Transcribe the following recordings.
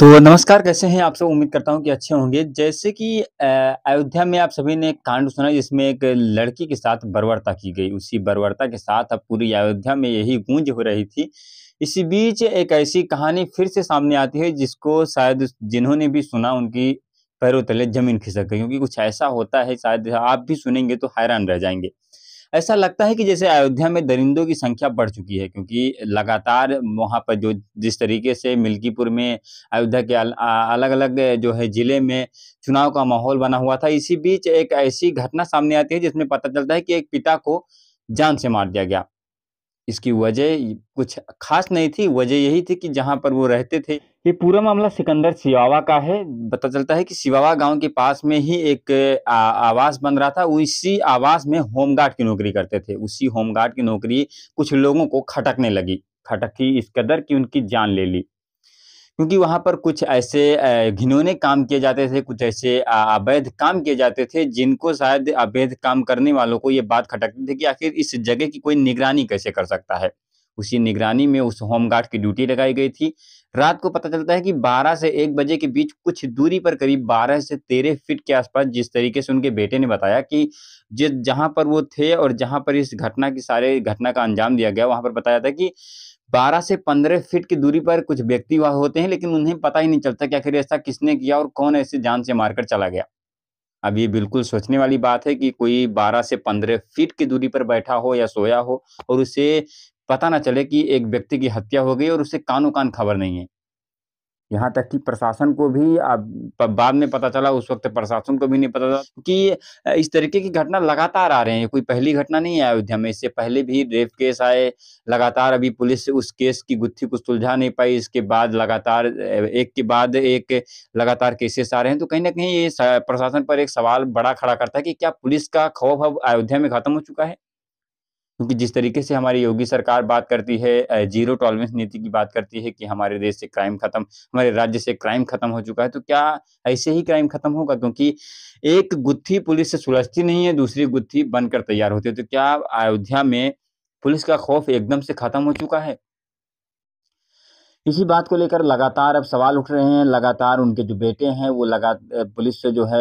तो नमस्कार, कैसे हैं आप सब? उम्मीद करता हूँ कि अच्छे होंगे। जैसे कि अयोध्या में आप सभी ने एक कांड सुना जिसमें एक लड़की के साथ बर्बरता की गई। उसी बर्बरता के साथ अब पूरी अयोध्या में यही गूंज हो रही थी। इसी बीच एक ऐसी कहानी फिर से सामने आती है जिसको शायद जिन्होंने भी सुना उनकी पैरों तले ज़मीन खिसक गई, क्योंकि कुछ ऐसा होता है शायद आप भी सुनेंगे तो हैरान रह जाएँगे। ऐसा लगता है कि जैसे अयोध्या में दरिंदों की संख्या बढ़ चुकी है, क्योंकि लगातार वहाँ पर जो जिस तरीके से मिल्कीपुर में अयोध्या के अलग-अलग जो है ज़िले में चुनाव का माहौल बना हुआ था। इसी बीच एक ऐसी घटना सामने आती है जिसमें पता चलता है कि एक पिता को जान से मार दिया गया। इसकी वजह कुछ ख़ास नहीं थी, वजह यही थी कि जहाँ पर वो रहते थे, ये पूरा मामला सिकंदर सियावा का है। पता चलता है कि सिवावा गाँव के पास में ही एक आवास बन रहा था। उसी आवास में होमगार्ड की नौकरी करते थे। उसी होमगार्ड की नौकरी कुछ लोगों को खटकने लगी। खटकी इस कदर कि उनकी जान ले ली। क्योंकि वहाँ पर कुछ ऐसे घिनौने काम किए जाते थे, कुछ ऐसे अवैध काम किए जाते थे, जिनको शायद अवैध काम करने वालों को ये बात खटकती थी कि आखिर इस जगह की कोई निगरानी कैसे कर सकता है। उसी निगरानी में उस होमगार्ड की ड्यूटी लगाई गई थी। रात को पता चलता है कि 12 से 1 बजे के बीच कुछ दूरी पर करीब 12 से 13 फीट के आसपास, जिस तरीके से उनके बेटे ने बताया कि जिस जहाँ पर वो थे और जहाँ पर इस घटना का अंजाम दिया गया, वहाँ पर बताया था कि 12 से 15 फीट की दूरी पर कुछ व्यक्ति वहाँ होते हैं, लेकिन उन्हें पता ही नहीं चलता कि आखिर ऐसा किसने किया और कौन ऐसे जान से मारकर चला गया। अब ये बिल्कुल सोचने वाली बात है कि कोई 12 से 15 फीट की दूरी पर बैठा हो या सोया हो और उसे पता ना चले कि एक व्यक्ति की हत्या हो गई और उसे कानो-कान खबर नहीं है। यहाँ तक कि प्रशासन को भी अब बाद में पता चला, उस वक़्त प्रशासन को भी नहीं पता था कि इस तरीके की घटना लगातार आ रहे हैं। ये कोई पहली घटना नहीं है अयोध्या में, इससे पहले भी रेप केस आए, लगातार अभी पुलिस उस केस की गुत्थी को सुलझा नहीं पाई। इसके बाद लगातार एक के बाद एक लगातार केसेस आ रहे हैं। तो कहीं न कहीं ये प्रशासन पर एक सवाल बड़ा खड़ा करता है कि क्या पुलिस का खौफ अब अयोध्या में खत्म हो चुका है? क्योंकि जिस तरीके से हमारी योगी सरकार बात करती है, ज़ीरो टॉलरेंस नीति की बात करती है कि हमारे देश से क्राइम खत्म, हमारे राज्य से क्राइम खत्म हो चुका है, तो क्या ऐसे ही क्राइम खत्म होगा? क्योंकि एक गुत्थी पुलिस से सुलझती नहीं है, दूसरी गुत्थी बनकर तैयार होती है। तो क्या अयोध्या में पुलिस का खौफ एकदम से खत्म हो चुका है? इसी बात को लेकर लगातार अब सवाल उठ रहे हैं, लगातार उनके जो बेटे हैं वो पुलिस से जो है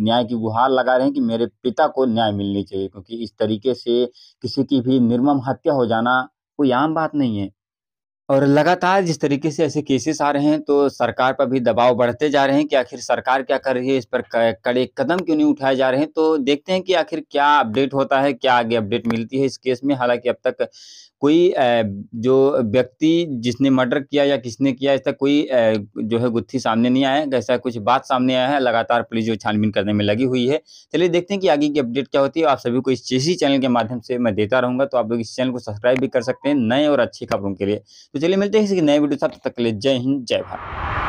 न्याय की गुहार लगा रहे हैं कि मेरे पिता को न्याय मिलनी चाहिए, क्योंकि इस तरीके से किसी की भी निर्मम हत्या हो जाना कोई आम बात नहीं है। और लगातार जिस तरीके से ऐसे केसेस आ रहे हैं, तो सरकार पर भी दबाव बढ़ते जा रहे हैं कि आखिर सरकार क्या कर रही है, इस पर क कड़े कदम क्यों नहीं उठाए जा रहे हैं। तो देखते हैं कि आखिर क्या अपडेट होता है, क्या आगे अपडेट मिलती है इस केस में। हालाँकि अब तक कोई जो व्यक्ति जिसने मर्डर किया या किसने किया, ऐसा कोई जो है गुत्थी सामने नहीं आया है, ऐसा कुछ बात सामने आया है। लगातार पुलिस जो छानबीन करने में लगी हुई है। चलिए देखते हैं कि आगे की अपडेट क्या होती है। आप सभी को इसी चैनल के माध्यम से मैं देता रहूँगा, तो आप लोग इस चैनल को सब्सक्राइब भी कर सकते हैं नए और अच्छी खबरों के लिए। तो चलिए मिलते हैं किसी नए वीडियो के साथ, तब तक के लिए जय हिंद, जय भारत।